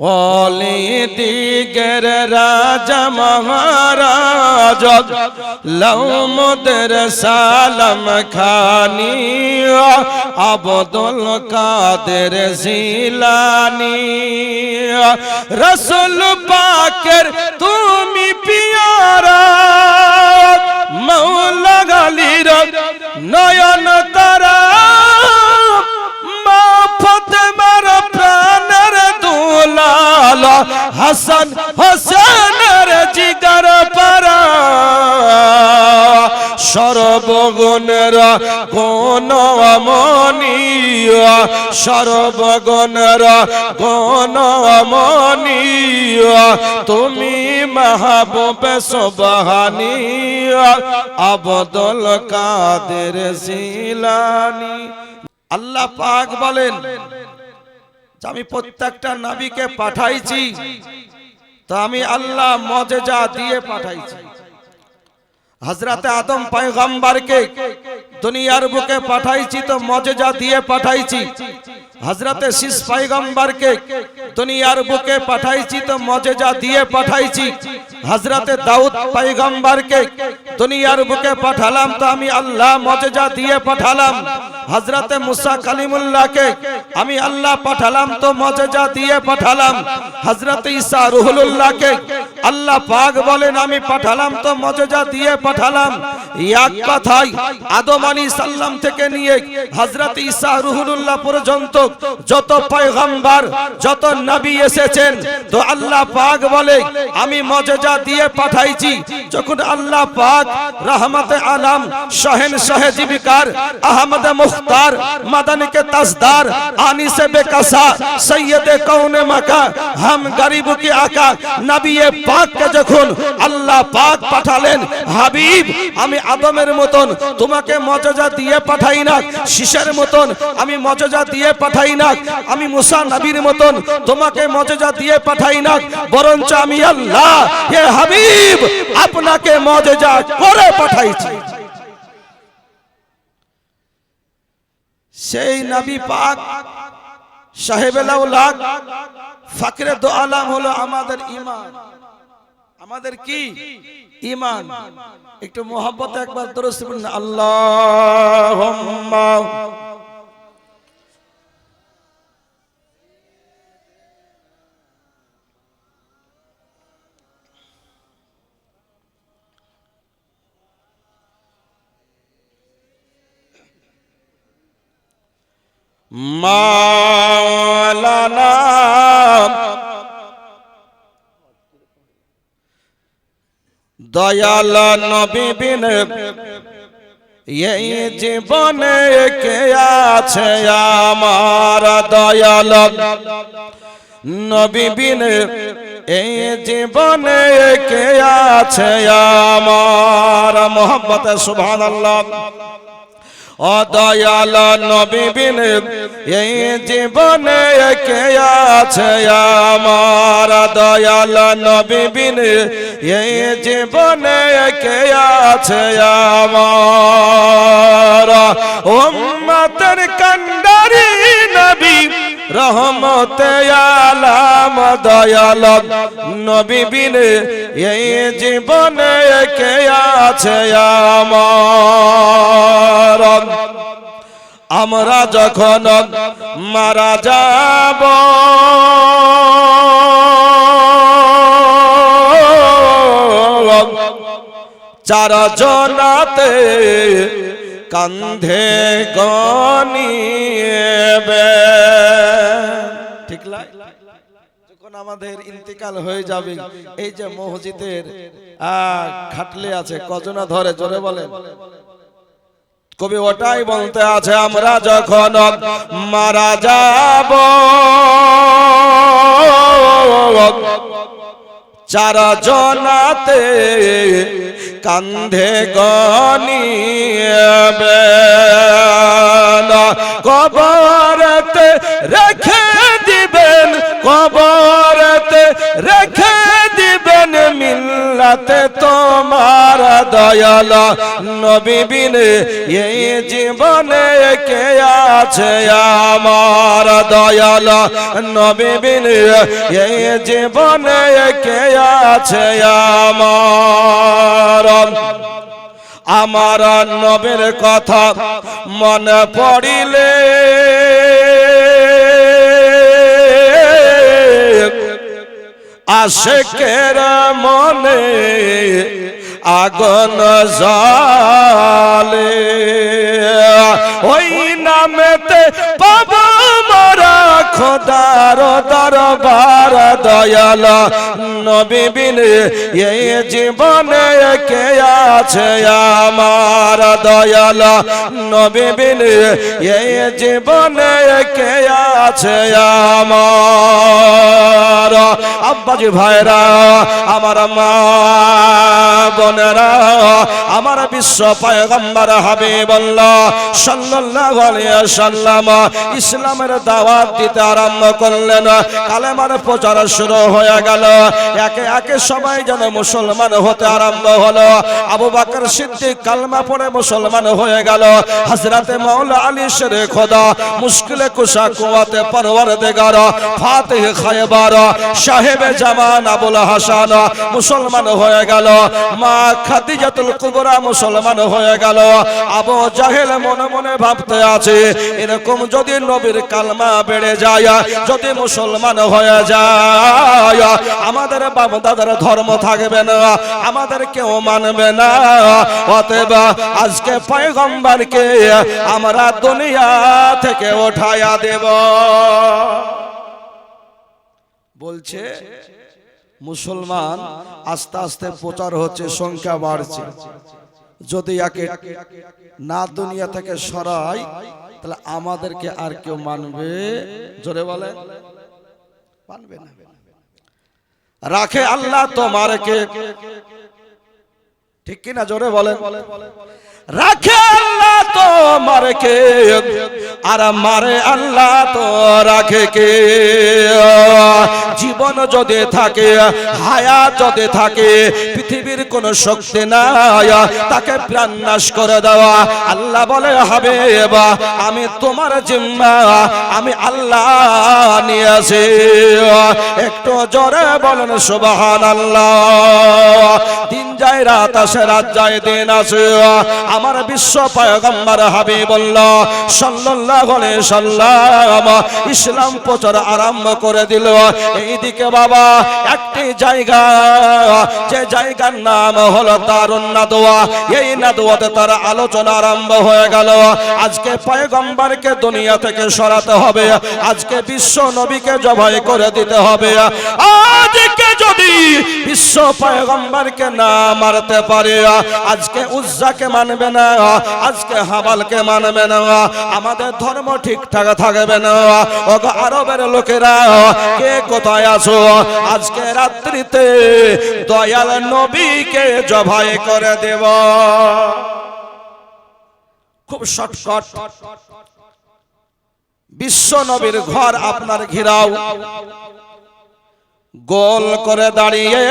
ওলি দিগের রাজা মহারাজ লও মোদের সালাম খানি আব্দুল কাদের জিলানী রসুল পাকের তুমি পিয়ারা মৌলা গালির নয়ন তারা মা ফাতেমার প্রাণের দুলাল হাসান হোসেনের জিগর পারা সর্বগুণের গুণমণি সর্বগুণের গুণমণি তুমি মাহবুবে সুবহানী আব্দুল কাদের জিলানী। আল্লাহ পাক বলেন যে আমি প্রত্যেকটা নবীকে পাঠাইছি তো আমি আল্লাহ মুজিজা দিয়ে পাঠাইছি। হযরত আদম পয়গম্বরকে দুনিয়ার বুকে পাঠাইছি তো মুজিজা দিয়ে পাঠাইছি। হযরত শীষ পয়গম্বরকে দুনিয়ার বুকে পাঠাইছি তো মুজিজা দিয়ে পাঠাইছি। হযরত দাউদ পয়গম্বরকে দুনিয়ার বুকে পাঠালাম তো আমি আল্লাহ মুজিজা দিয়ে পাঠালাম। হযরত মুসা কালিমুল্লাহকে আমি আল্লাহ পাঠালাম তো মুজিজা দিয়ে পাঠালাম। হযরত ঈসা রূহুল্লাহকে আল্লাহ পাক বলেন আমি পাঠালাম তো মুজিজা দিয়ে পাঠালাম। এক কথায় আদম আলাইহিস সালাম থেকে নিয়ে হযরত ঈসা রূহুল্লাহ পর্যন্ত যত পয়গম্বর যত নবী এসেছেন তো আল্লাহ পাক বলে আমি মুজিজা দিয়ে পাঠাইছি। যখন আল্লাহ পাক রহমতে আলম শাহেনশাহ জীবিকার আহমদ মুখতার মাদানী কে তাজদার আনিসে বেকাসা সৈয়দে কৌনে মাকা হাম গরিবু কি আকা নবী পাক কে যখন আল্লাহ পাক পাঠালেন হাবিব আমি আদমের মতন তোমাকে মুজিজা দিয়ে পাঠাই না, শীষের মতন আমি মুজিজা দিয়ে পাঠাই না, আমি মুসা নবীর মতন তোমাকে মুজিজা দিয়ে পাঠাই না, বরঞ্চ আমি আল্লাহ হে হাবিব আপনাকে মুজিজা করে পাঠাইছি। সেই নবী পাক সাহেবুল আউলাদ ফকরে দো আলম হলো আমাদের ঈমান। আমাদের কি ঈমান। একটু মোহাব্বতে একবার দরুদ পড়ুন আল্লাহুম্মা মাওলানা দয়াল নবী বিন এই জীবনে কে আছে আমার দয়াল নবী বিন এই জীবনে কে আছে আমার। মোহাম্মতে সুবহানাল্লাহ। ও দয়াল নবী বিন এই জীবনে কে আছে আমার দয়াল নবী বিন এই জীবনে কে আছে আমার। উম্মতের কান্ডারি নবী রহমতে আলম দয়াল নবী বিন এই জীবনে কে আছে আমার। আমরা যখন মারা যাব চার জনাতে কান্ধে গনিবে। ঠিক যখন আমাদের ইন্তিকাল হয়ে যাবে এই যে মসজিদের খাটলে আছে কজনা ধরে জোরে বলেন। কবি ওটাই বলতে আছে আমরা যখন মারা যাব চার জনাতে কান্ধে গনিবে কবরতে রেখে দিবেন কবরতে রেখে দিবেন মিল্লাতে তোমার দয়াল নবী বিনে এই জীবনে কে আছে আমার দয়াল নবী বিনে এই জীবনে কে আছে আমার আমার নবীর কথা মনে পড়িলে আশিকের মনে আগুন জ্বলে ওই নামেতে পাবো মোরা খোদার দরবার দয়াল নবী বিনে এই জীবনে কে আছে আমার দয়াল নবী বিনে এই জীবনে কে আছে আমার আব্বাজি ভাইরা আমার মা বোনেরা আমার বিশ্ব পয়গম্বর হাবিবুল্লাহ সাল্লাল্লাহু আলাইহি ওয়াসাল্লাম ইসলামের দাওয়াত দিতে আরম্ভ করলেন কালেমার প্রচার শুরু হয়ে গেল একে একে সবাই যেন মুসলমান হতে আরম্ভ হলো আবু বকর সিদ্দিক কালেমা পড়ে মুসলমান হয়ে গেল হযরতে মাওলা আলী শেরে খোদা মুশকিলে কুশা কুওয়াতে পরওয়ারদিগার ফাতিহ খায়বার সাহেবে জামান আবুল হাসান মুসলমান হয়ে গেল মা খাদিজাতুল কুবরা মুসলমান হয়ে গেল আবু জাহেল মনে মনে ভাবতে আছে এরকম যদি নবীর কালমা বেড়ে যায় যদি মুসলমান হয়ে যায় আমাদের বাপ দাদার ধর্ম থাকবে না আমাদের কেউ মানবে না অতএব আজকে পয়গম্বরকে আমরা দুনিয়া থেকে উঠায়া দেব বলছে মুসলমান আস্তে আস্তে প্রচার হচ্ছে সংখ্যা বাড়ছে যদি একে না দুনিয়া থেকে সরাই তাহলে আমাদেরকে আর কেউ মানবে জোরে বলে মানবে না রাখে আল্লাহ তোমারকে ঠিক কি না জোরে বলেন রাখে আল্লাহ তোমারকে আর মারে আল্লাহ তো রাখে কে জীবন যদি থাকে হায়াত যদি থাকে পৃথিবীর কোন শক্তি নাই তাকে প্রাণ নাশ করে দেওয়া আল্লাহ বলে হবে আমি তোমার জিম্মা আমি আল্লাহ নিয়েছি একটু জোরে বলেন সুবহানাল্লাহ দিন যায় রাত আসে রাত যায় দিন আসে আমার বিশ্ব পয়গম্বর হাবিবুল্লাহ সাল্লাল্লাহু আলাইহি সাল্লাম ইসলাম প্রচার আরম্ভ করে দিল এইদিকে বাবা একটি জায়গা যে জায়গার নাম হলো দারুন নাদওয়া এই নাদওয়াতে তার আলোচনা আরম্ভ হয়ে গেল আজকে পয়গম্বরকে দুনিয়া থেকে সরাতে হবে আজকে বিশ্ব নবীকে জবাই করে দিতে হবে আজকে যদি বিশ্ব পয়গম্বরকে না মারতে পারে আজকে উজ্জাকে মানবে না আজকে হাবালকে মানবে না আমাদের ধর্ম ঠিকঠাক থাকবে না ওগো আরবের লোকেরা কে কোথায় আছো আজকে রাত্রিতে দয়াল নবীকে জবাই করে দেব খুব শর্টকাট বিশ্ব নবীর ঘর আপনার ঘিরাও গোল করে দাঁড়িয়ে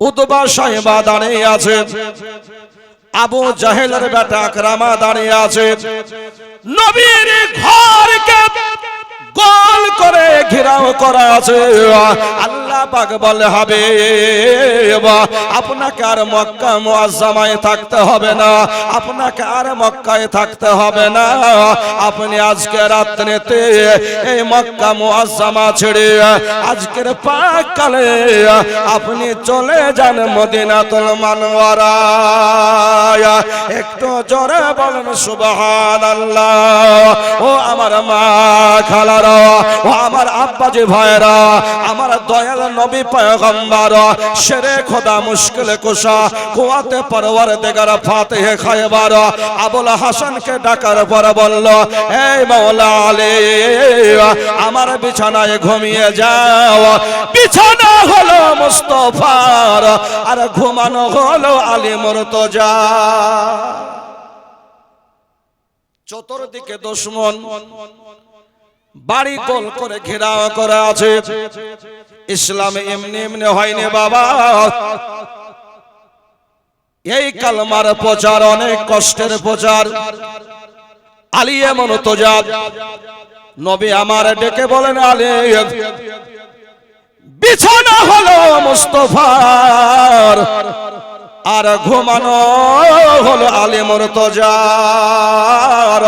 উতবা সাহেবা দাঁড়িয়ে আছে আবু জাহেলের বেটা আকরামা দাঁড়িয়ে আছে নবীর ঘরকে গোল করে ঘেরাও করা আছে আল্লাহ পাক বলে হবে আপনাকে আর মক্কা মুআজ্জামায় থাকতে হবে না আপনাকে আর মক্কায় থাকতে হবে না আপনি আজকে রাত্রিতে এই মক্কা মুআজ্জামা ছেড়ে আজকের পাক কালে আপনি চলে যান মদিনাতুল মুনাওয়ারা একটু জোরে বলেন সুবহানাল্লাহ ও আমার মা খালারা ও আমার আব্বাজি ভাইরা আমার দয়াল নবী পয়গম্বর শেরে খোদা মুশকিলে কুশা কুওয়াতে পরওয়ারদিগার ফাতিহ খায়বার আবুল হাসানকে ডাকার পর বলল এই মাওলা আলী আমার বিছানায় ঘুমিয়ে যাও বিছানা হলো মুস্তাফার আর ঘুমানো হলো আলী মুর্তজা চতুর্দিকে দুশমন বাড়ি গোল করে ঘেরাও করা আছে ইসলামে এমনি এমনি হয়নি বাবা এই কালমার প্রচার অনেক কষ্টের প্রচার। আলী এমন তো জাত, নবী আমার ডেকে বলেন, আলী বিছানা হলো মুস্তাফার, আর ঘুমানো হলো আলী মুর্তজার।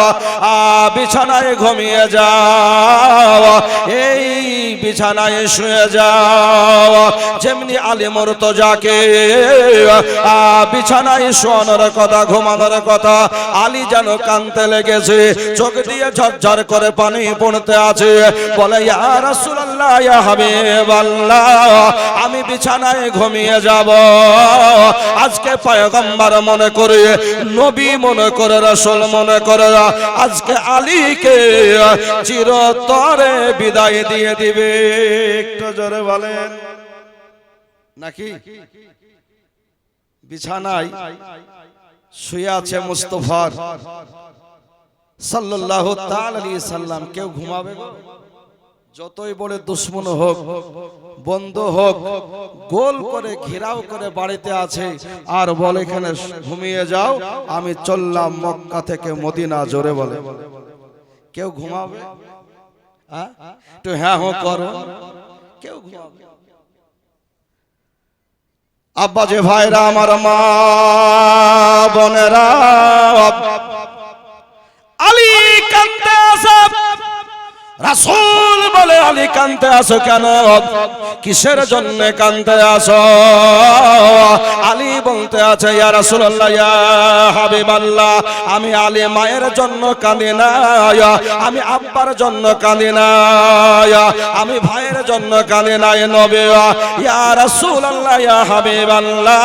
বিছানায় ঘুমিয়ে যাও, এই বিছানায় শুয়ে যাও। যেমনি আলী মুর্তজাকে বিছানায় শোয়ানোর কথা, ঘুমানোর কথা, আলী যেন কাঁদতে লেগেছে, চোখ দিয়ে ঝরঝর করে পানি পড়তে আছে। বলে, ইয়া রাসূলুল্লাহ, ইয়া হাবিবাল্লাহ, আমি বিছানায় ঘুমিয়ে যাব। আজকে পয়গম্বর মনে করে, নবী মনে করে, রাসূল মনে করে, আজকে আলীকে চিরতরে বিদায় দিয়ে দিবে। একটু জোরে বলেন নাকি? বিছানায় শুয়ে আছে মুস্তাফা সাল্লাল্লাহু তাআলা আলাইহি সাল্লাম। কেউ ঘুমাবে? যতই বলে দুশ্মন হোক, বন্ধু হোক, গোল করে ঘেরাও করে বাড়িতে আছে, আর বলে এখানে ঘুমিয়ে যাও, আমি চললাম মক্কা থেকে মদিনা। জোরে বলে, কেউ ঘুমাবে? একটু হ্যাঁ হো করো। কেউ ঘুমাবে? আব্বা যে ভাইরা, আমার মা বোনেরা, আলী কাঁদতে আছে। রাসূল বলে, আলী কাঁদতে আসো কেন? কিসের জন্য কাঁদতে আসো? আলী বলতে আছে, ইয়া রাসূলুল্লাহ, ইয়া হাবিবাল্লাহ, আমি আলী মায়ের জন্য কাঁদি না, আমি আব্বার জন্য কাঁদি না, আমি ভাইয়ের জন্য কাঁদি না। নবী, ইয়া রাসূলুল্লাহ, ইয়া হাবিবাল্লাহ,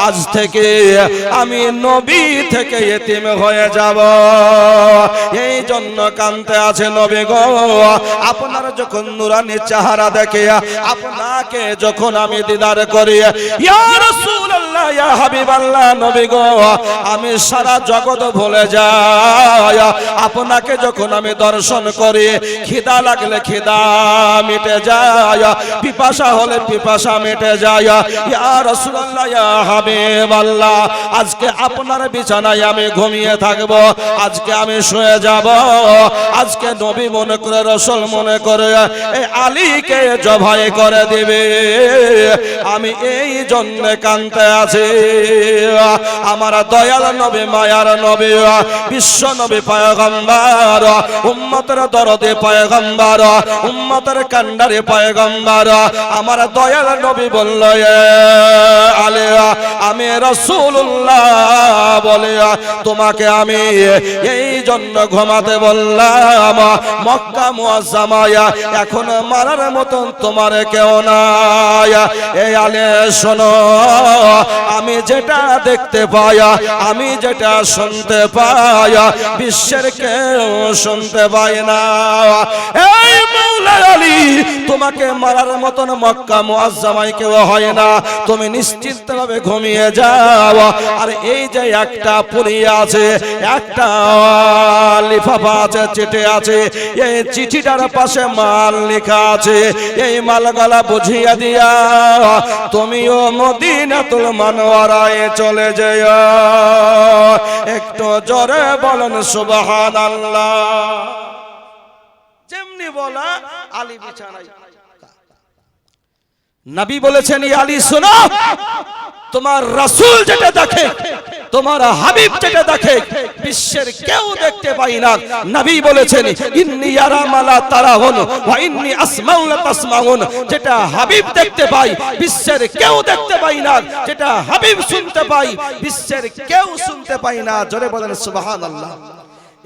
আজ থেকে আমি নবী থেকে ইতিম হয়ে যাব, এই জন্য কাঁদতে আছে। নবী গো, আপনার যখন নূরানি চেহারা দেখে, আপনাকে যখন আমি দিদার করি, ইয়া রাসূলুল্লাহ, ইয়া হাবিবাল্লাহ, নবী গো, আমি সারা জগৎ ভুলে যাই। আপনাকে যখন আমি দর্শন করি, খিদা লাগলে খিদা মিটে যায়, পিপাসা হলে পিপাসা মিটে যায়। ইয়া রাসূলুল্লাহ, ইয়া হাবিবাল্লাহ, আজকে আপনার বিছানায় আমি ঘুমিয়ে থাকব, আজকে আমি শুয়ে যাব। আজকে নবী মনে করে, রাসূল মনে করে, এই আলীকে জবাই করে দিবে, আমি এই জন্য কাঁদতে আছি। আমার দয়াল নবী, মায়ার নবী, বিশ্ব নবী পয়গম্বর, উম্মতের দরদে পয়গম্বর, উম্মতের কান্ডারে পয়গম্বর, আমার দয়াল নবী বলল, আলী আমি রাসূলুল্লাহ বলে তোমাকে আমি এই জন্য ঘুমাতে বললাম। মক্কা মুআজ্জামায় এখন মারার মতন তোমার কেউ নাই। এই আলে শোনো, আমি যেটা দেখতে পাই, আমি যেটা শুনতে পাই, বিশ্বের কেউ শুনতে পায় না। এই মাওলা আলী, তোমাকে মারার মতন মক্কা মুআজ্জামায় কেউ হয় না, তুমি নিশ্চিন্তভাবে ঘুমিয়ে যাও। আর এই যে একটা পুরি আছে, একটা লিফাফা আছে, চিঠি আছে, এই চিঠিটার পাশে মাল লেখা আছে, এই মালগুলা বুঝিয়ে দিয়া তুমিও মদিনাতুল মুনাওয়ারায় চলে যাও। একটু জোরে বলেন সুবহানাল্লাহ। যেমনি বলা, আলী বিছানায়। নবী বলেছেন, ইয়া আলী শোনো, তোমার রাসূল যেটা দেখে, তোমার হাবিব যেটা দেখে, বিশ্বের কেউ দেখতে পাই না। নবী বলেছেন, ইন্নী আরা মা লা তারাউন ওয়া ইন্নী আসমাউ লা তাসমাউন, যেটা হাবিব দেখতে পাই, বিশ্বের কেউ দেখতে পাই না, যেটা হাবিব শুনতে পাই, বিশ্বের কেউ শুনতে পাই না। জোরে বলেন সুবহানাল্লাহ।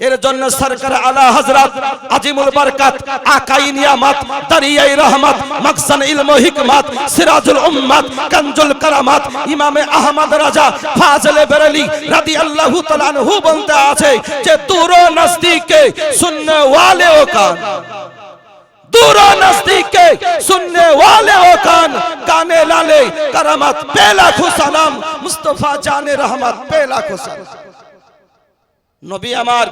এর জন্য সরকার আলা হযরত আজিমুল বরকত, আকাই নিয়ামত, দরিয়ায়ে রহমত, মাকসান ইলম ও হিকমত, সিরাজুল উম্মত, কানজুল কারামাত, ইমামে আহমদ রাজা ফাজিলে বেরেলি রাদিয়াল্লাহু তাআলা আনহু বলতে আছে যে দূর ও নজদীকে सुनने वाले हो कान, दूर ও नजदीके सुनने वाले हो कान, काने लाले करामत पे लाखों सलाम, मुस्तफा जाने रहमत पे लाखों सलाम। নবী আমার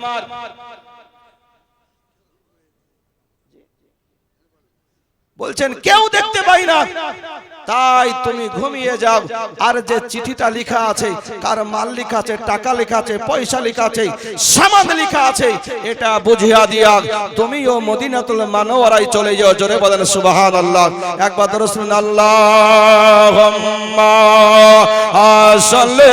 বলছেন কেউ দেখতে পাই না, তাই তুমি ঘুমিয়ে যাও। আর যে চিঠিটা লেখা আছে, কার মাল লেখা আছে, টাকা লেখা আছে, পয়সা লেখা আছে, সামান লেখা আছে, এটা বুঝিয়া দিয়া তুমিও মদিনাতুল মুনাওয়ারায় চলে যাও। জোরে বলেন সুবহানাল্লাহ। একবার দরুদ পড়ুন, আল্লাহুম্মা সাল্লি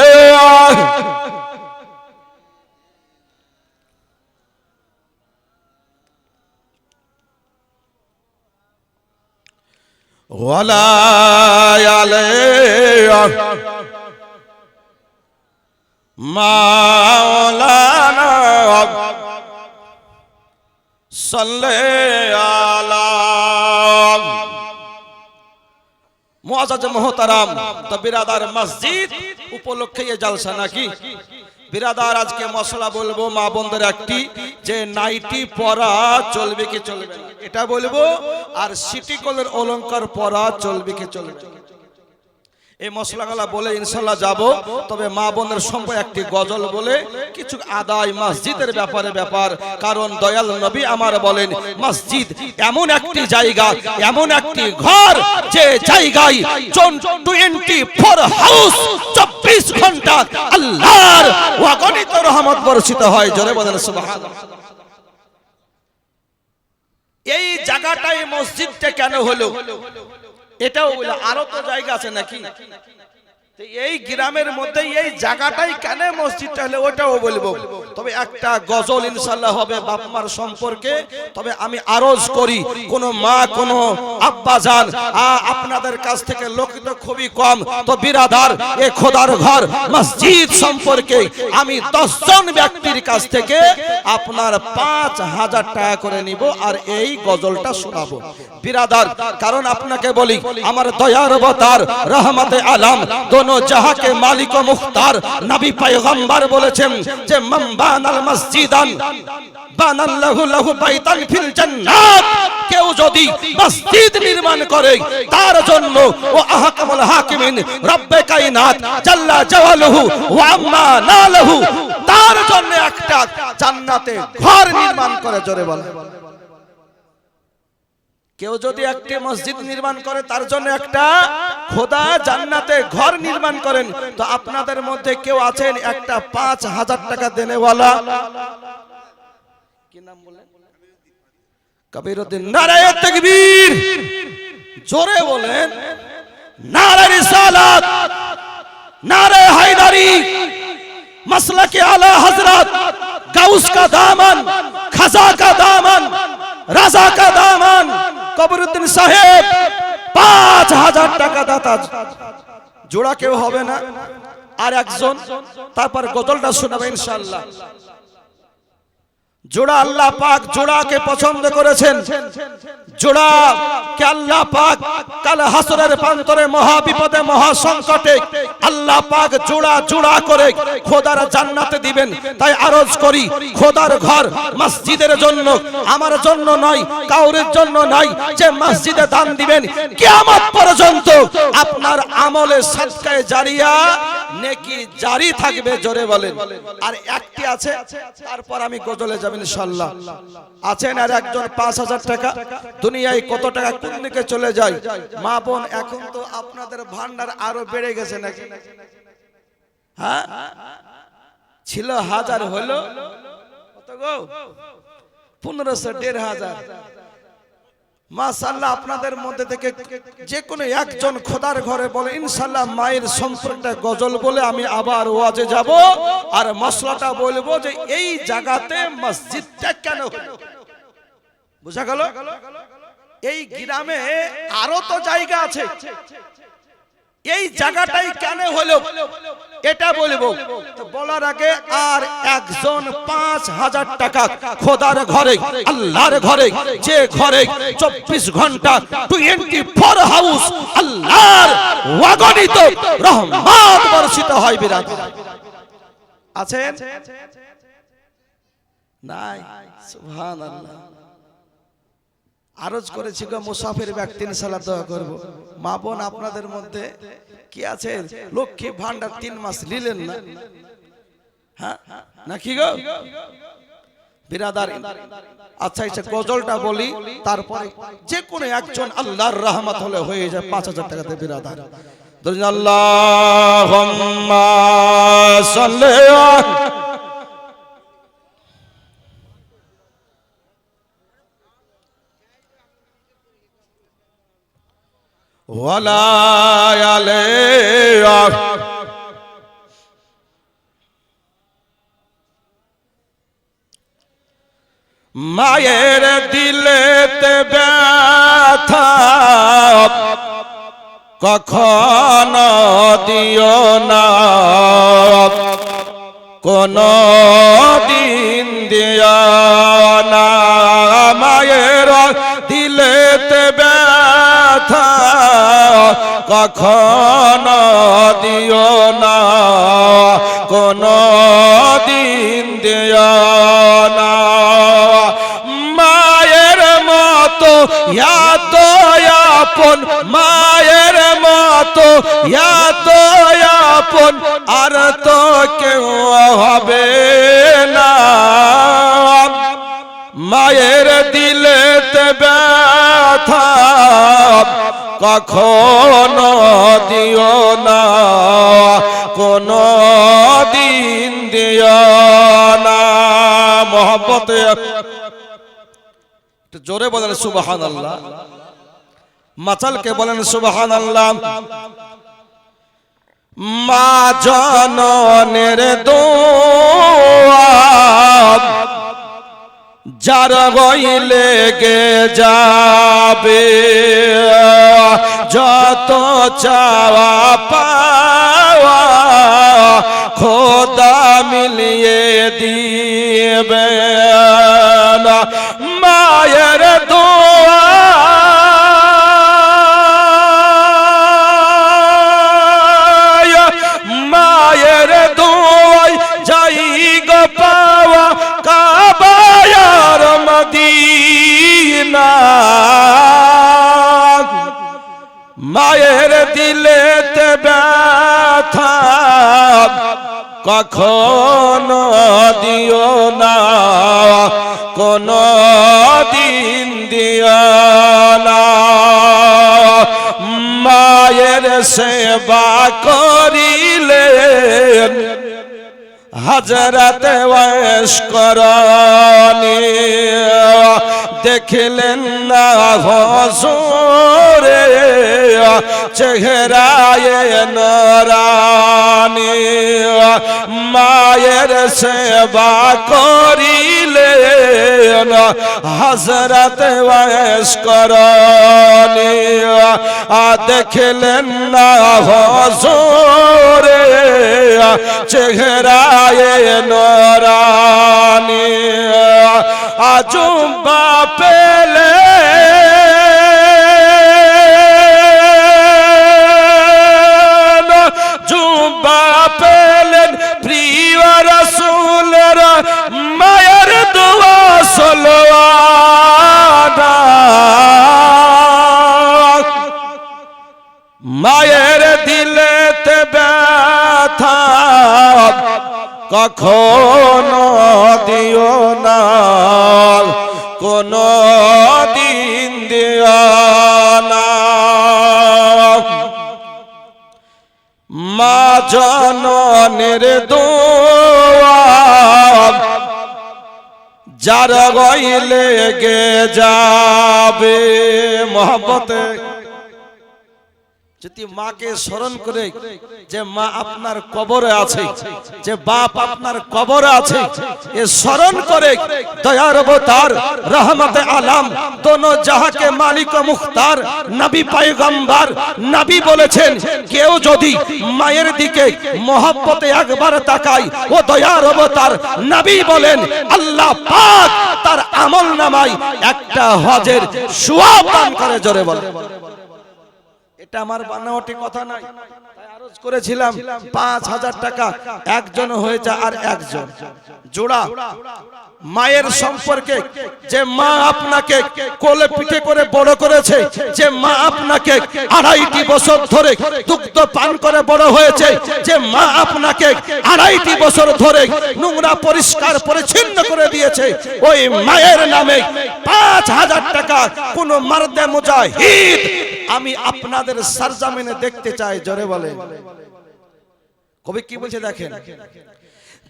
ওয়ালা আলাইহি মাওলানা সাল্লি আলা মুআজ্জাজ মুহতারাম। তো বিরাদার মসজিদ উপলক্ষে এই জলসা নাকি বিরাদার? আজকে মশলা বলবো মা বোনদের একটি, যে নাইটি পরা চলবে কি চলবে না এটা বলবো, আর সিটি গোল্ডের অলংকার পরা চলবে কি চলবে না এই মশলাগুলা বলে ইনশাআল্লাহ যাব। তবে মা বোনের সম্পর্কে একটি গজল বলে কিছু আদায় মসজিদের ব্যাপার, কারণ দয়াল নবী আমার বলেন মসজিদ এমন একটি জায়গা, এমন একটি ঘর, যে জায়গায় 24 হাউস 24 ঘন্টা আল্লাহর অগণিত রহমত বর্ষিত হয়। জোরে বলেন সুবহানাল্লাহ। এই জায়গাটাই মসজিদটা কেন হলো এটাও বলে, আরো তো জায়গা আছে নাকি? এই গ্রামের মধ্যে এই জায়গাটাই কেন মসজিদটা হলো ওটাও বলবো। তবে একটা গজল ইনশাআল্লাহ হবে বাপ মার সম্পর্কে। তবে আমি আরজ করি, কোন মা কোন আব্বা জান আপনাদের কাছ থেকে লোকিত খুবই কম, তো বিরাদার এ খোদার ঘর মসজিদ সম্পর্কে আমি 10 জন ব্যক্তির কাছ থেকে আপনার 5000 টাকা করে নিব, আর এই গজলটা শোনাবো বিরাদার। কারণ আপনাকে বলি, আমার দয়ার অবতার রহমতে আলম दोनों जहां के मालिक व मुख्तार नबी पैगंबर বলেছেন যে মান বানাল মসজিদান বানাল্লাহু লাহু বাইতান ফিল জান্নাত। কেউ যদি মসজিদ নির্মাণ করে তার জন্য ও আহকামুল হাকিমিন রব্বে কায়নাত জাল্লা জালালুহু ওয়া আম্মা নালাহু, তার জন্য একটা জান্নাতে ঘর নির্মাণ করে। জোরে বলে, কেউ যদি একটি মসজিদ নির্মাণ করে তার জন্য একটা খোদা জান্নাতে ঘর নির্মাণ করেন। তো আপনাদের মধ্যে কেউ আছেন একটা 5000 টাকা দেনেওয়ালা? কি নাম বলেন? কবিরউদ্দিন। নারায়ে তাকবীর, জোরে বলেন। নারে রিসালাত, নারে হায়দারি, মাসলাকে আলা হযরত, গাউস কা দামন, খাজা কা দামন, রাজা কা দামন, কবিরউদ্দিন সাহেব 5000 টাকা দাতা। জোড়া কেউ হবে না, আর একজন, তারপর গজলটা শোনাবে ইনশাআল্লাহ। জোড়া আল্লাহ পাক জোড়াকে পছন্দ করেছেন। জোড়া কে আল্লাহ পাক কাল হাসরের প্রান্তরে মহা বিপদে মহা সংকটে আল্লাহ পাক জোড়া জোড়া করে খোদার জান্নাতে দিবেন। তাই আরজ করি, খোদার ঘর মসজিদের জন্য, আমার জন্য নয়, কাউরের জন্য নয়, যে মসজিদে দান দিবেন কিয়ামত পর্যন্ত আপনার আমলে সাদকায়ে জারিয়া নেকি জারি থাকবে। জোরে বলেন। আর একটি আছে, তারপর আমি গজলে যাব ইনশাআল্লাহ। আছেন আর একজন 5000 টাকা। দুনিয়ায় কত টাকা কোন দিকে চলে যায় মা বোন, এখন তো আপনাদের ভান্ডার আরো বেড়ে গেছে নাকি? হ্যাঁ, ছিল 1000 হলো কত গো? 1500, 1500। মাশাআল্লাহ, আপনাদের মধ্যে থেকে যে কোনো একজন খোদার ঘরে বলে ইনশাআল্লাহ মায়ের সম্পর্কটা গজল বলে আমি আবার ওয়াজে যাব, আর মশলাটা বলবো যে এই জায়গাতে মসজিদটা কেন হলো। বুঝা গেল? এই গ্রামে আরো তো জায়গা আছে, এই জায়গাটাই কেন হলো এটা বলবো। তো বলার আগে আর একজন 5000 টাকা খোদার ঘরে, আল্লাহর ঘরে, যে ঘরে 24 ঘন্টা 24 হাউস আল্লাহর অগণিত রহমত বর্ষিত হয়। বিরাট আছেন নাই? সুবহানাল্লাহ। আরজ করেছি গো মুসাফির ব্যক্তি ইনশাআল্লাহ দোয়া করব। মা বোন আপনাদের মধ্যে কি আছে লক্ষ্মী ভান্ডার 3 মাস নিলেন না? হ্যাঁ নাকি গো? বিরাদার। আচ্ছা এই গজলটা বলি, তারপরে যে কোনো একজন আল্লাহর রহমত হলে হয়ে যায় 5000 টাকাতে বিরাদার। ধরুন আল্লাহুম্মা সাল্লি ওয়ালা আলাইহি। মায়ের দিলেতে ব্যথা কখনো দিও না, কোনো দিন দিও না। মায়ের দিলেতে ব্যথা কখনো দিও না, কোনো দিন দিও না। মায়ের মতো এত আপন, মায়ের মতো এত আপন আর তো কেউ হবে না। মায়ের দিলেতে ব্যথা কখনো দিও না, কোনো দিন দিও না। মহব্বতে একটু জোরে বলেন সুবহানাল্লাহ। মাচালকে বলেন সুবহানাল্লাহ। মা জননের দোয়া যার গইলে গে যাবে, যত চাওয়া পাওয়া খোদা মিলিয়ে দিবে। মায়ের দোয়া মায়ের দোয়ায় যাই গো পাওয়া কাবার মদিনা। মায়ের দিলেতে ব্যথা কখনো দিও না, কোনো দিন দিও না। মায়ের সেবা করিলেন হযরত ওয়াইস করনি, দেখলেন না হুজুরে চেহারায়ে নূরানি। মায়ের সেবা করিলেন হযরত ওয়াইস করনি, দেখলেন না হুজুরে চেহারায়ে নূরানি। আজুবা পেলে জুবা পেলেন প্রিয় রাসূলের, মায়ের দোয়া সালাওয়াত। মায়ের দিলেতে ব্যথা কখনো দিও না, কোনো দিন দিও না। মা জননের দোয়া যার গইলে গে যাবে। মহব্বতে যদি মাকে স্মরণ করে যে মা আপনার কবরে আছে, যে বাপ আপনার কবরে আছে, এ স্মরণ করে দয়ার অবতার রহমতে আলম দোনো জাহাকে মালিক ও মুখতার নবী পয়গম্বর নবী বলেছেন, কেউ যদি মায়ের দিকে মহব্বতে একবার তাকায়, ও দয়ার অবতার নবী বলেন আল্লাহ পাক তার আমলনামায় একটা হজের সওয়াব দান করে। জোরে বলে এটা আমার বানাওয়াটি কথা নয়। তাই আরজ করেছিলাম 5000 টাকা একজন হয়েছে আর একজন জোড়া। মায়ের সম্পর্কে, যে মা আপনাকে কোলে পিঠে করে বড় করেছে, যে মা আপনাকে 2.5টি বছর ধরে দুগ্ধ পান করে বড় হয়েছে, যে মা আপনাকে 2.5টি বছর ধরে নোংরা পরিষ্কার পরিচ্ছন্ন করে দিয়েছে, ওই মায়ের নামে 5000 টাকা কোন মারদে মুজাহিদ আমি আপনাদের সরজমিনে দেখতে চাই। জোরে বলে কবি কি বলছে দেখেন,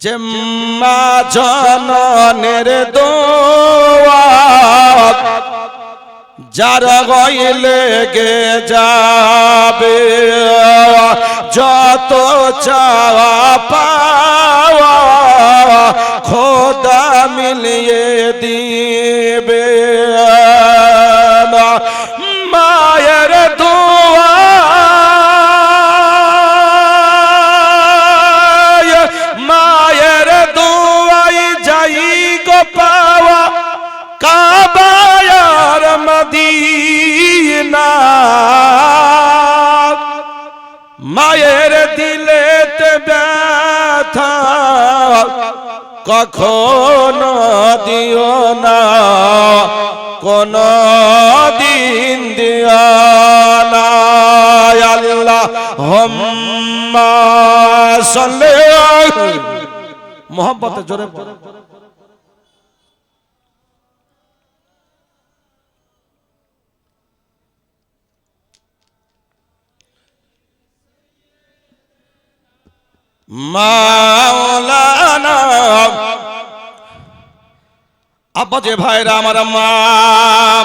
যে মা জননের দোয়া যার গইলে গে যাবে, যত চাওয়া পাওয়া খোদা মিলিয়ে দিবে। মায়ের দোয়া মায়ের দিলেতে ব্যথা কখনো দিও না, কোন দিন দিও না। আল্লাহুম্মা সাল্লি মোহাম্মতে জোরে মাওলানা। আব্বাজে ভাইরা, আমার মা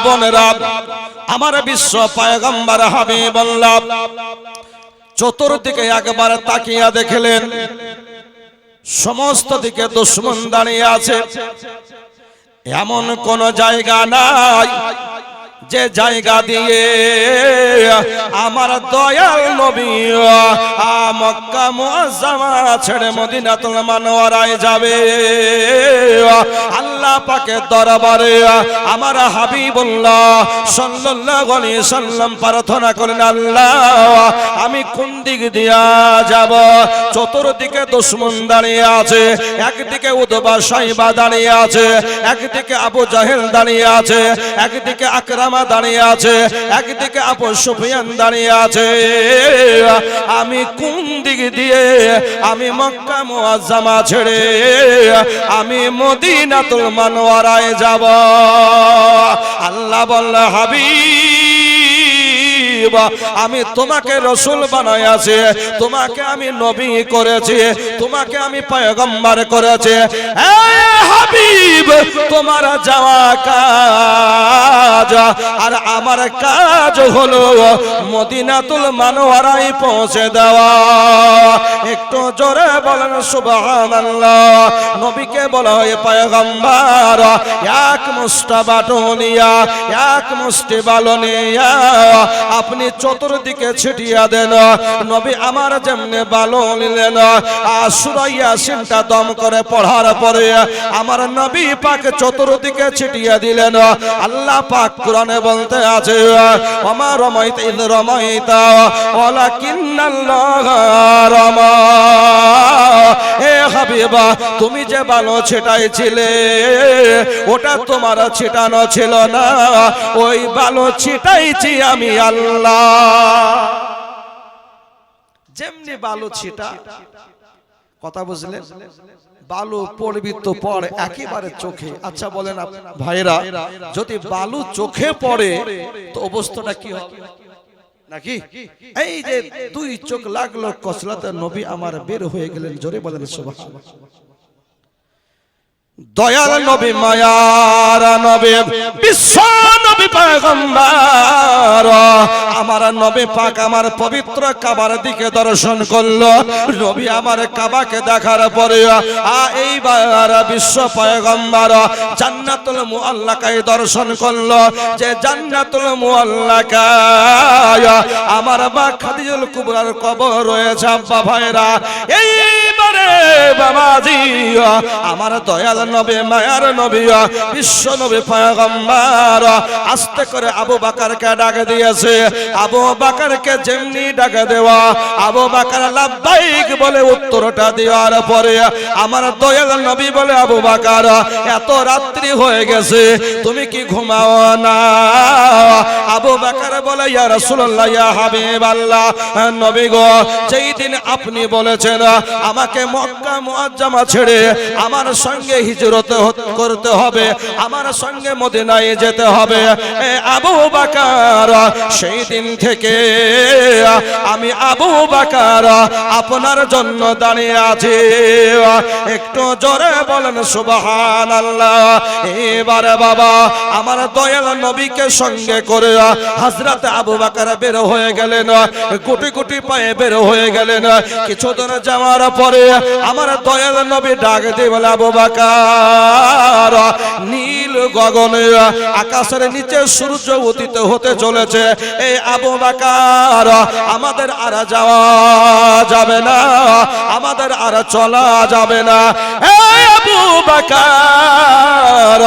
বোনেরা, আমার বিশ্ব পয়গম্বর হাবিবুল্লাহ চতুর্দিকে একবার তাকিয়া দেখলেন, সমস্ত দিকে দুশমন দাঁড়িয়ে আছে, এমন কোন জায়গা নাই যে জায়গা দিয়ে আমার দয়াল নবী মক্কা মুআজ্জামা ছেড়ে মদিনাতুল মুনাওয়ারায় যাবে। আল্লাহ পাকের দরবারে আমার হাবিবুল্লাহ সাল্লাল্লাহু আলাইহি সাল্লাম প্রার্থনা করেন, আল্লাহ আমি কোন দিক দিয়া যাব? চতুর্দিকে দুশমন দাঁড়িয়ে আছে, একদিকে উতবা সাইবা দাঁড়িয়ে আছে, একদিকে আবু জাহেল দাঁড়িয়ে আছে, একদিকে আকরামা দাঁড়িয়ে আছে, একদিকে আবু সুফিয়ান দাঁড়িয়ে আছে। আমি কোন দিক দিয়ে আমি মক্কা মুআজ্জামা ছেড়ে আমি মদিনাতুল মুনাওয়ারায় যাব? আল্লাহ বলল, হাবিব আমি তোমাকে রাসূল বানাইয়াছি, তোমাকে আমি নবী করেছি, তোমাকে আমি পয়গম্বর করেছি। হে হাবিব, তোমার যাওয়া কাজ আর আমার কাজ হলো মদিনাতুল মুনাওয়ারায় পৌঁছে দেওয়া। একটু জোরে বলেন সুবহানাল্লাহ। নবীকে বলা হয় পয়গম্বর, এক মুষ্টা বাটনিয়া, এক মুষ্টি বালনিয়া আপনি চতুর্দিকে ছিটিয়ে দেন। নবী আমার যেমনে বালো নিলেন, আর সূরা ইয়াসিনটা দম করে পড়ার পরে আমার নবী পাক চতুর্দিকে ছিটিয়ে দিলেন। আল্লাহ পাক কোরআনে বলতে আছে, ওমা রমাইতা ইয রমাইতা ওয়ালাকিন্নাল্লাহ রামা। হে হাবিবা, তুমি যে বালো ছিটাইছিলে ওটা তোমার ছিটানো ছিল না, ওই বালো ছিটাইছি আমি আল্লাহ। যেমনি বালো ছিটা, কথা বুঝলেন? বালু পড়বি তো পড় একেবারে চোখে। আচ্ছা বলেন ভাইরা, যদি বালু চোখে পড়ে তো অবস্থাটা কি হবে নাকি? এই যে দুই চোখ লাগলো কসলাতে, নবী আমার বের হয়ে গেলেন। জোরে বলেন সুবহানাল্লাহ। দয়াল নবী, মায়ার নবী, বিশ্ব নবী পয়গম্বর আমার নবী পাক আমার পবিত্র কাবার দিকে দর্শন করলো। নবী আমার কাবাকে দেখার পরে এইবার বিশ্ব পয়গম্বর জান্নাতুল মুআল্লাকায় দর্শন করলো। যে জান্নাতুল মুআল্লাকায় আমার মা খাদিজাতুল কুবরার কবর রয়েছে। আব্বা ভাইরা, এইবার রে বাবাজি, আমার দয়াল নবী মায়ার নবী বিশ্ব নবী পয়গম্বর আস্তে করে আবু বকরকে ডাক দিয়েছে। আবু বকরকে যেমনি ডাক দেওয়া, আবু বকর লাব্বাইক বলে উত্তরটা দেওয়ার পরে আমার দয়াল নবী বলে, আবু বকর এত রাত্রি হয়ে গেছে, তুমি কি ঘুমাও না? আবু বকর বলে, ইয়া রাসূলুল্লাহ, ইয়া হাবিবাল্লাহ, নবী গো, যেই দিন আপনি বলেছেন আমাকে মক্কা মুআজ্জামা ছেড়ে আমার সঙ্গে হিজরত করতে হবে, আমার সঙ্গে মদিনায় যেতে হবে, আবু বকর সেই দিন থেকে আমি আবু বকর আপনার জন্য দাঁড়িয়ে আছি। একটু জোরে বলেন সুবহানাল্লাহ। এবারে বাবা আমার দয়াল নবীকে সঙ্গে করে হযরত আবু বকর বের হয়ে গেলেন, কোটি কোটি পায়ে বের হয়ে গেলেন। কিছু দূর যাওয়ার পরে আমার দয়াল নবী ডাক দিয়ে বলে, আবু বকর, নীল গগনে আকাশের নিচে সূর্য উদিত হতে চলেছে, এই আবু বকর আমাদের আর যাওয়া যাবে না, আমাদের আর চলা যাবে না। এই আবু বকর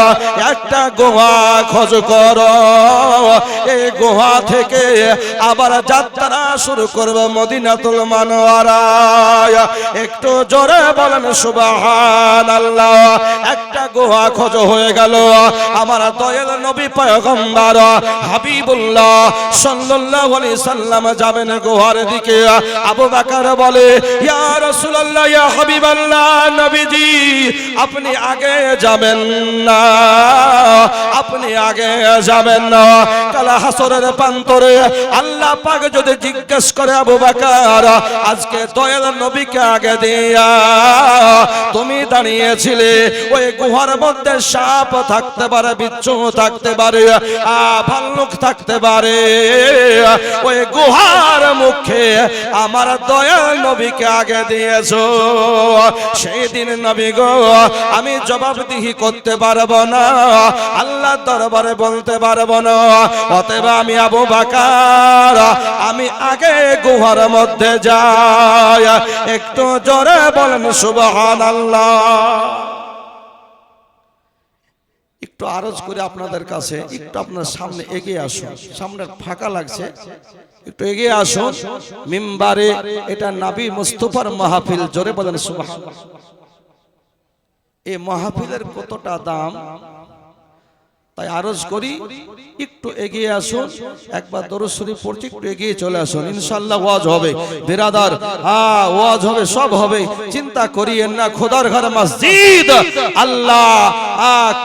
একটা গুহা খোঁজ করো, এই গুহা থেকে আবার যাত্রা শুরু করবে মদিনাতুল মুনাওয়ারা। একটু জোরে বলেন সুবহানাল্লাহ। একটা গুহা খোঁজ হয়ে গেল, আমার দয়াল নবী পয়গম্বর হাবিবুল্লাহ সাল্লাল্লাহু আলাইহি সাল্লাম যাবেন গুহার দিকে। আবু বকর বলে, ইয়া রাসূলুল্লাহ, ইয়া হাবিবাল্লাহ, নবীজি আপনি আগে যাবেন না, আপনি আগে যাবেন না। কাল হাসরের প্রান্তরে আল্লাহ পাক যদি জিজ্ঞেস করে, আবু বকর আজকে দয়াল নবীকে আগে দিয়া তুমি দাঁড়িয়েছিলে, ওই গুহার মধ্যে সাপ থাকতে পারে, বিচ্ছু থাকতে পারে, ভাল্লুক থাকতে পারে, ওই গুহার মুখে আমার দয়াল নবীকে আগে দিয়েছো, সেই দিন নবী গো আমি জবাবদিহি করতে পারবো না, আল্লাহ দরবারে বলতে পারবো না। অতএব আমি আবু বকর আমি আগে গুহার মধ্যে যাই। একটু জোরে বলেন সুবহানাল্লাহ। একটু আরজ করে আপনাদের কাছে, একটু আপনার সামনে এগিয়ে আসুন, সামনে ফাঁকা লাগছে, একটু এগিয়ে আসুন মিম্বারে। এটা নবী মুস্তাফার মাহফিল, জোরে বলেন সুবহানাল্লাহ। এই মাহফিলের কতটা দাম, তাই আরজ করি একটু এগিয়ে আসুন, একবার দরুদ শরীফ পড়ছি, একটু এগিয়ে চলে আসুন, ইনশাআল্লাহ ওয়াজ হবে বিরাদার, ওয়াজ হবে, সব হবে, চিন্তা করিয়েন না। খোদার ঘর মসজিদ, আল্লাহ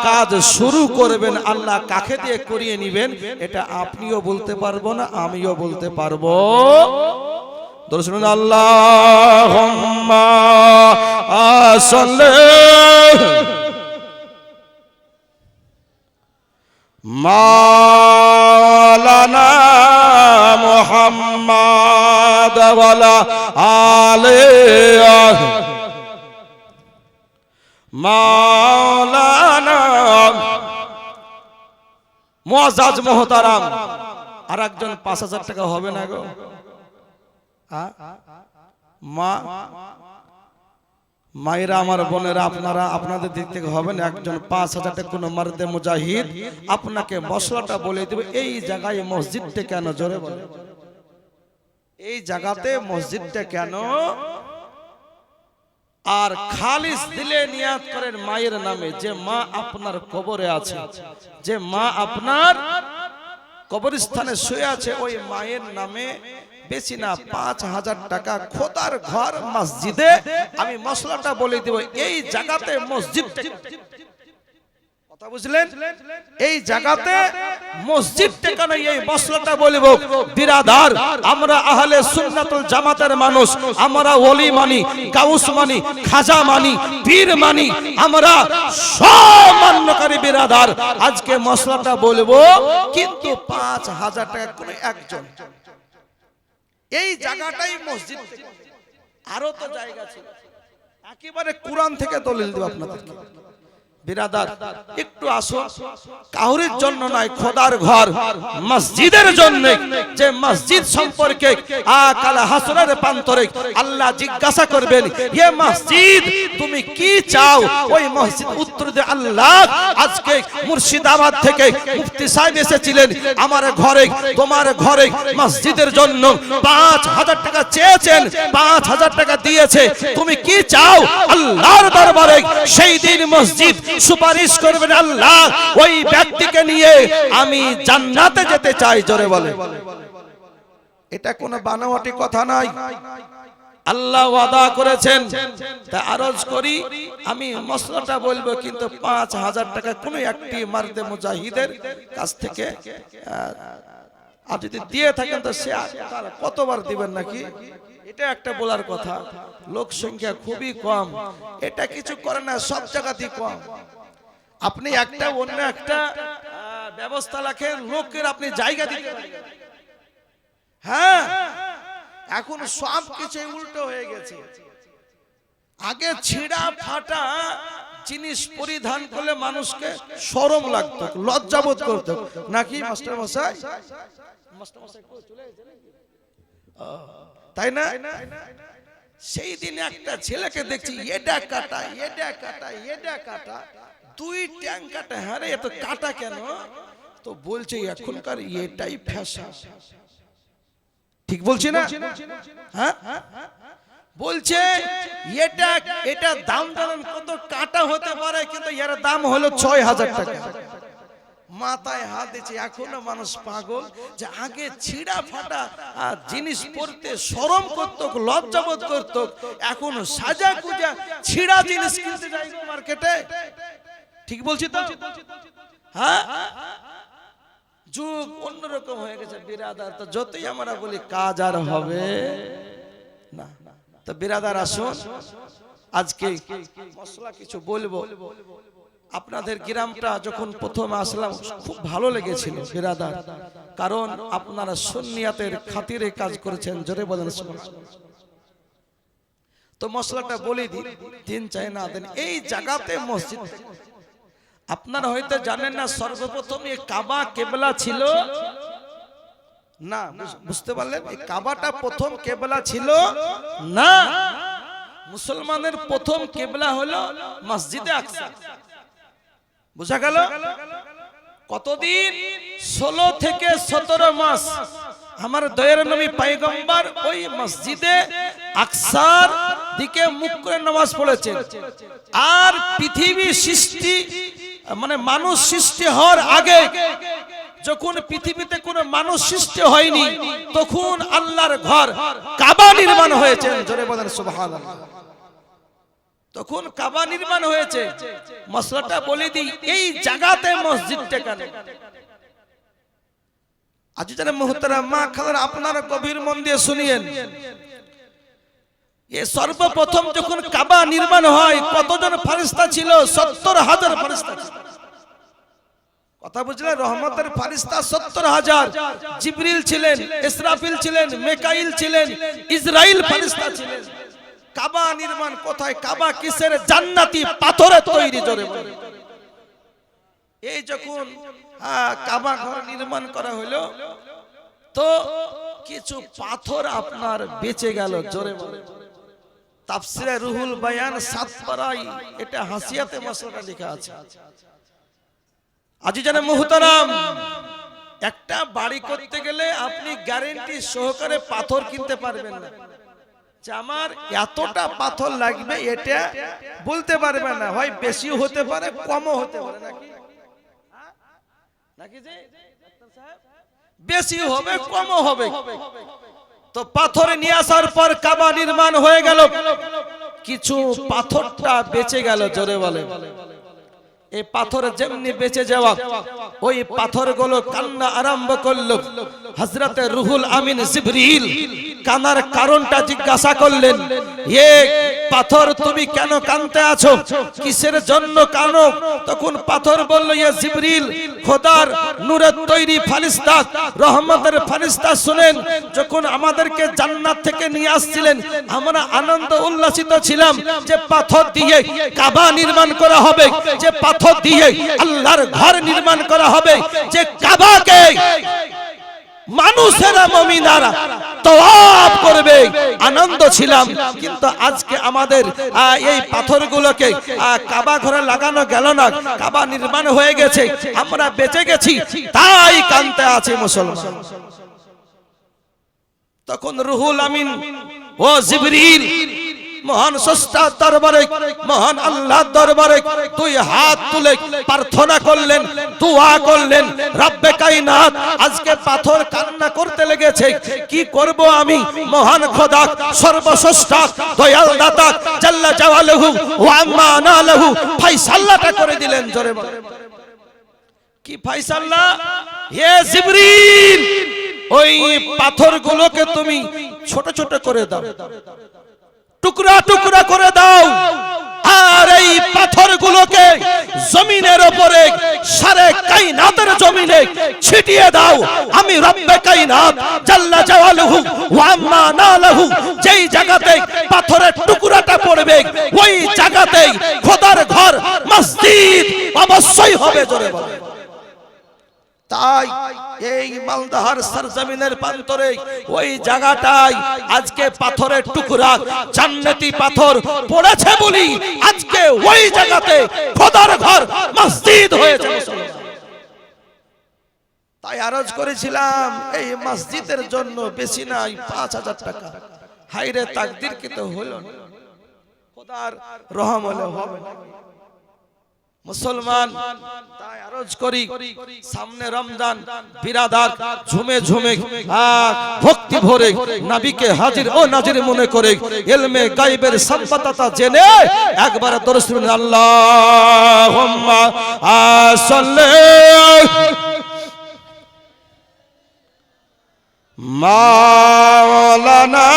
কাজ শুরু করবেন, আল্লাহ কাকে দিয়ে করিয়ে নিবেন এটা আপনিও বলতে পারবো না, আমিও বলতে পারবো। দরুদ শুনুন, আল্লাহুম্মা সাল্লি মাওলানা মুহাম্মদ ওয়ালা আলিহি মাওলানা। মুআজ্জাজ মুহতারাম, আর একজন ৫,০০০ টাকা হবে না গো? মায়েরা আমার বোনেরা, আপনারা আপনাদের দিক থেকে হবেন, একজন ৫,০০০ টাকা কোন মারদে মুজাহিদ আপনাকে মশলাটা বলে দেবে, এই জায়গায় মসজিদটা কেন, জোরে বলে, এই জায়গাতে মসজিদটা কেন। আর খালিস দিলে নিয়াত করেন মায়ের নামে, যে মা আপনার কবরে আছে, যে মা আপনার কবরস্থানে শুয়ে আছে, ওই মায়ের নামে বেশি না ৫,০০০ টাকা খোদার ঘর মসজিদে আমি মশলাটা বলে দেব, এই জায়গাতে মসজিদটা, কথা বুঝলেন, এই জায়গাতে মসজিদটা কেন, এই মশলাটা বলবো। বিরাদার, আমরা আহলে সুন্নাতুল জামাতের মানুষ, আমরা ওলি মানি, গাউস মানি, খাজা মানি, পীর মানি, আমরা সব মান্যকারী বিরাদার। আজকে মশলাটা বলবো, কিন্তু ৫,০০০ টাকা করে একজন, এই জায়গাটাই মসজিদ, আরো তো জায়গা ছিল। একেবারে কুরআন থেকে দলিল দেব আপনাদেরকে। বিরাদার একটু আসুন, কাউরির জন্য নয়, খোদার ঘর মসজিদের জন্য, যে মসজিদ সম্পর্কে কাল হাসরের প্রান্তরে আল্লাহ জিজ্ঞাসা করবেন, এ মসজিদ তুমি কি চাও? ওই মসজিদ উত্তর দেবে, আল্লাহ আজকে মুর্শিদাবাদ থেকে মুফতি সাহেব এসেছিলেন আমার ঘরে, তোমার ঘরে মসজিদের জন্য 5000 টাকা চেয়েছেন, 5000 টাকা দিয়েছে, তুমি কি চাও? আল্লাহর দরবারে সেই দিন মসজিদ সুপারিশ করবেন, আল্লাহ ওই ব্যক্তিকে নিয়ে আমি জান্নাতে যেতে চাই। জোরে বলে, এটা কোনো বানোয়াটি কথা নয়, আল্লাহ ওয়াদা করেছেন। তা আরজ করি, আমি মসলাটা বলবো, কিন্তু 5000 টাকা কোনো একটি মার্দে মুজাহিদের কাছ থেকে আর যদি দিয়ে থাকেন তো সে কতবার দিবেন নাকি, এটা একটা বলার কথা। লোক সংখ্যা খুবই কম, এটা কিছু করে না, সব জায়গাতেই কম। আপনি একটা অন্য একটা ব্যবস্থা রাখেন, লোকের আপনি জায়গা দিতে পারবেন। হ্যাঁ, এখন সব কিছু উল্টো হয়ে গেছে। আগে ছিঁড়া ফাটা জিনিস পরিধান করলে মানুষকে শরম লাগতো, লজ্জাবোধ করতো, নাকি মাস্টার মশাই? তাই না? সেই দিনে একটা ছেলেকে দেখছি এটা কাটা, এটা কাটা, এটা কাটা, 2 ট্যাং কাটা। হ্যাঁ রে, এত কাটা কেন? তো বলছে এখনকার এটাই ফ্যাশন। ঠিক বলছি না? হ্যাঁ, বলছে এটা দাম জানেন কত? কাটা হতে পারে, কিন্তু এর দাম হলো 6000 টাকা। মাথায় হাত দিচ্ছে। এখনো মানুষ পাগল, যে আগে ছিঁড়া ফাটা জিনিস পরতে শরম করত, লজ্জাবোধ করত, এখন সাজা গুজা ছিঁড়া জিনিস কিনতে যায় মার্কেটে। ঠিক বলছি তো? হ্যাঁ, যুগ অন্যরকম হয়ে গেছে বিরাদার। তো যতই আমরা বলি কাজ আর হবে না। তো বিরাদার আসুন, আজকে মশলা কিছু বলবো। আপনাদের গ্রামটা যখন প্রথম আসলাম খুব ভালো লেগেছিল বিরাদার, কারণ আপনারা সুন্নিয়াতের খাতিরে কাজ করেছেন। জোরে বলেন সুবহানাল্লাহ। তো মশলাটা বলে দিন চাই না দেন, এই জায়গাতে মসজিদ আপনারা হয়তো জানেন না, সর্বপ্রথম এই কাবা কেবলা ছিল না। বুঝতে পারলেন? এই কাবাটা প্রথম কেবলা ছিল না। মুসলমানের প্রথম কেবলা হলো মসজিদে আকসা। বুঝা গেল? কতদিন? 16 থেকে 17 মাস আমার দয়ার নবী পয়গম্বর ওই মসজিদে আকসার দিকে মুখ করে নামাজ পড়েছেন। আর পৃথিবী সৃষ্টি মানে মানুষ সৃষ্টি হওয়ার আগে, যখন পৃথিবীতে কোনো মানুষ সৃষ্টি হয়নি, তখন আল্লাহর ঘর কাবা নির্মাণ হয়েছে। জোরে বলেন সুবহানাল্লাহ। তখন কাবা নির্মাণ হয়েছে। মশলাটা বলে দিই, এই জায়গাতে মসজিদটা কেন? আজ যারা মুহতারাম মা খালার, আপনারা গভীর মন দিয়ে শুনিয়েন। এ সর্বপ্রথম যখন কাবা নির্মাণ হয়, কতজন ফেরেশতা ছিল? 70,000 ফেরেশতা ছিল। কথা বুঝলেন? রহমতের ফেরেশতা 70,000। জিবরিল ছিলেন, ইসরাফিল ছিলেন, মিকাইল ছিলেন, ইসরাইল ফেরেশতা ছিলেন। কাবা নির্মাণ কোথায়? কাবা কিসের? জান্নাতি পাথরের তৈরি। জোরে বলে, এই যখন কাবা ঘর নির্মাণ করা হলো, তো কিছু পাথর আপনার বেঁচে গেল। জোরে বলে, তাফসিরে রুহুল বায়ান 7 পারায় এটা হাসিয়াতে মাসলা লেখা আছে। আজিজানে মুহতারাম, একটা বাড়ি করতে গেলে আপনি গ্যারান্টি সহকারে পাথর কিনতে পারবেন না, যে আমার এতটা পাথর লাগবে, এটা বলতে পারবে না। হয় বেশি হতে পারে, কমও হতে পারে, নাকি যে বেশি হবে, কমও হবে। তো পাথর নিয়ে আসার পর কাবা নির্মাণ হয়ে গেল, কিছু পাথরটা বেঁচে গেল। জোরে বলে, এই পাথর যেমনি বেঁচে যাওয়া, ওই পাথরগুলো কান্না আরম্ভ করলো। হযরতে রুহুল আমিন জিবরিল কান্নার কারণটা জিজ্ঞাসা করলেন, পাথর তুমি কেন কাঁদতে আছো, কিসের জন্য কানো? তখন পাথর বলল, ইয়া জিবরিল, খোদার নূরের তৈরি ফেরেশতা, রহমতের ফেরেশতা, শুনেন, যখন আমাদেরকে জান্নাত থেকে নিয়ে আসছিলেন আমরা আনন্দ উল্লাসিত ছিলাম যে পাথর দিয়ে কাবা নির্মাণ করা হবে, যে পাথর দিয়ে আল্লাহর ঘর নির্মাণ করা হবে, যে কাবাকে মানুষেরা মুমিনারা তওয়াফ করবে, আনন্দ ছিলাম। কিন্তু আজকে আমাদের এই পাথরগুলোকে কাবা ঘরে লাগানো গেল না, কাবা নির্মাণ হয়ে গেছে, আমরা বেঁচে গেছি, তাই কাঁদতে আছে মুসলমান। তখন রুহুল আমিন ও জিবরিল মহান স্রষ্টার দরবারে, মহান আল্লাহর দরবারে দুই হাত তুলে প্রার্থনা করলেন, দোয়া করলেন, রব্বে কায়নাত, আজকে পাথর কান্না করতে লেগেছে, কি করব আমি? মহান খোদা সর্বস্রষ্টা দয়াল দাতা জাল্লা জালালুহু ওয়া আম্মা নালাহু ফয়সালাটা করে দিলেন। জোরে বলেন, কি ফয়সালা? হে জিবরিল, ওই পাথরগুলোকে তুমি ছোট ছোট করে দাও, টুকরা টুকরা করে দাও, আর এই পাথরগুলোকে জমিনের উপরে সারে কায়নাতের জমিনে ছিটিয়ে দাও। আমি রব্বে কায়নাত জাল্লা জালালুহু ওয়া আম্মা নালাহু যেই জায়গাতে পাথরের টুকরাটা পড়বে ওই জায়গাতে খোদার ঘর মসজিদ অবশ্যই হবে। জোরে বলে, তাই এই মালদাহার সরজমিনের প্রান্তরে ওই জায়গাটায় আজকে পাথরের টুকরা জান্নাতি পাথর পড়েছে বলি আজকে ওই জায়গাতে খোদার ঘর মসজিদ হয়েছে। তাই আরজ করেছিলাম এই মসজিদের জন্য বেশি নাই ৫,০০০ টাকা, হাইরে তাকদীর কি তো হলো না, খোদার রহম হলে হবে না মুসলমান। তাই আরজ করি, সামনে রমজান, বিরাদার ঝুমে ঝুমে ভক্তি ভরে নবীকে হাজির ও নাজির মনে করে ইলমে গায়বের সম্পদতা জেনে একবার দরুদ পড়ুন, আল্লাহুম্মা সাল্লি মাওলানা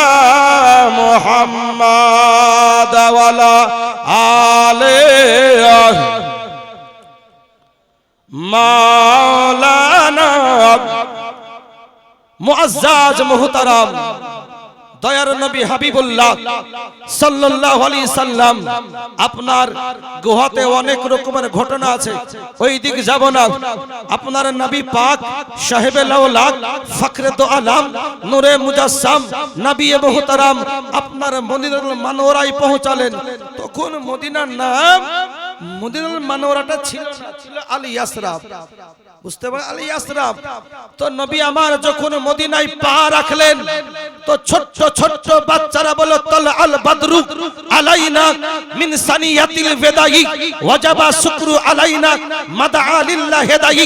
মুহাম্মাদ ওয়ালা আলে মাওলানা মুআজ্জাজ মুহতারাম দয়ার নবী হাবিবুল্লাহ সাল্লাল্লাহু আলাইহি সাল্লাম, আপনার গুহাতে অনেক রকমের ঘটনা আছে, ওই দিক যাব না। আপনার নবী পাক সাহেবে লাউলাক ফখরে দো আলম নূরে মুজাসসাম নবী মুহতারাম আপনার মদিনাতুল মানওয়ারায় পৌঁছালেন। তখন মদিনার নাম মদিনাতুল মানওয়ারাটা ছিল না, ছিল আল ইয়াসরাব। বুঝতে পারেন, আল ইয়াসরাব। তো নবী আমার যখন মদিনায় পা রাখলেন তো ছোট্ট ছোট্ট বাচ্চারা বলে তাল আল বদরু আলাইনা মিন সানিয়াতিল বিদাই ওয়াজাবা শুকরু আলাইনা মাদআ লিল্লাহি দাই।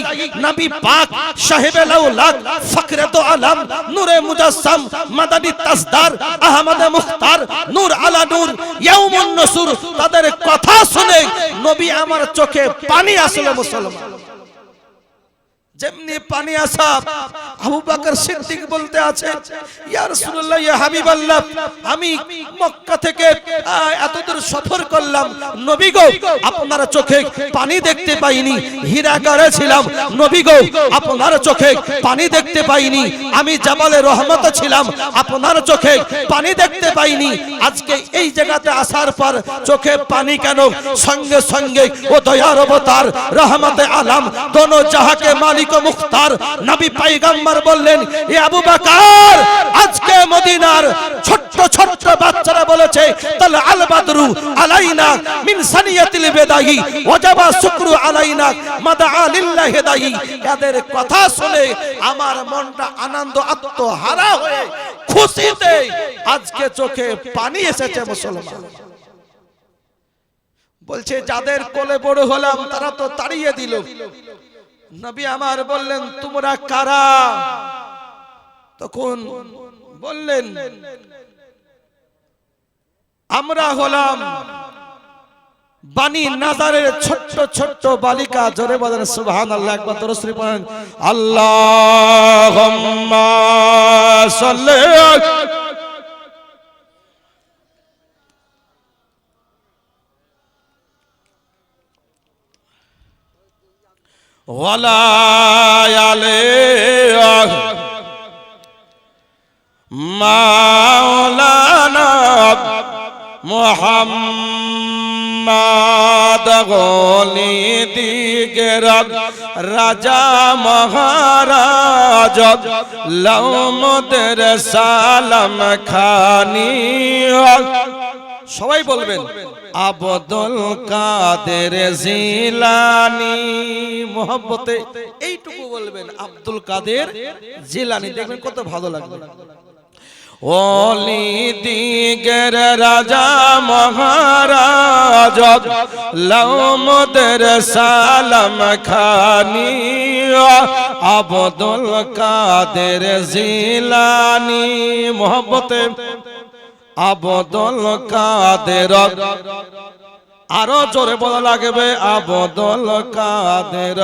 নবী পাক সাহেবে লাউলাক ফখরে দো আলম নূরে মুজাসসাম মাদানী তাসদার আহমদ মুখতার নূর আলা নূর ইয়াউমুন নুসুর, তাদের কথা শুনে নবী আমার চোখে পানি আসলো মুসলমান। যেমনি পানি আসা আবু বকর সিদ্দিক বলতে আছে, ইয়া রাসূলুল্লাহ, ইয়া হাবিবাল্লাহ, আমি মক্কা থেকে এত দূর সফর করলাম, নবী গো আপনার চোখে পানি দেখতে পাইনি, হীরাগারে ছিলাম, নবী গো আপনার চোখে পানি দেখতে পাইনি, আমি জামালে রহমত ছিলাম, আপনার চোখে পানি দেখতে পাইনি, আজকে এই জায়গাতে আসার পর চোখে পানি কেন? সঙ্গে সঙ্গে ও দয়ার অবতার রহমতে আলম দোনো জাহাকে মালিক মুখতার নবী পয়গম্বর বললেন, এ আবু বকর, আজকে মদিনার ছোট্ট ছোট্ট বাচ্চারা বলেছে তাল আল বদরু আলাইনা মিন সানিয়াতিল বিদাই ওয়াজাবা শুকরু আলাইনা মাদআ লিল্লাহি দাই। এদের কথা শুনে আমার মনটা আনন্দ আত্মহারা হয়ে খুশিতে আজকে চোখে পানি এসেছে মুসলমান। বলছে যাদের কোলে বড় হলাম তারা তো তাড়িয়ে দিল। নবী আমার বললেন, তোমরা কারা? তখন বললেন, আমরা হলাম বানি নাজারের ছোট্ট ছোট্ট বালিকা। জোরে বলেন সুবহানাল্লাহ, একবার দরুদ শরীফ পড়েন, আল্লাহুম্মা সাল্লি ওয়ালা আলে মাওলানা মুহাম্মদ গনি দিগের রাজা মহারাজ লৌমদের সালাম খানি। সবাই বলবেন আব্দুল কাদের জিলানী, মোহব্বতে এইটুকু বলবেন আব্দুল কাদের জিলানী, দেখবেন কত ভালো লাগবে। ওলি দিগের রাজা মহারাজ লৌমদের সালাম খানি আব্দুল কাদের জিলানী, মোহব্বতে আব্দুল কাদের, আরো জোরে বলা লাগবে আব্দুল কাদের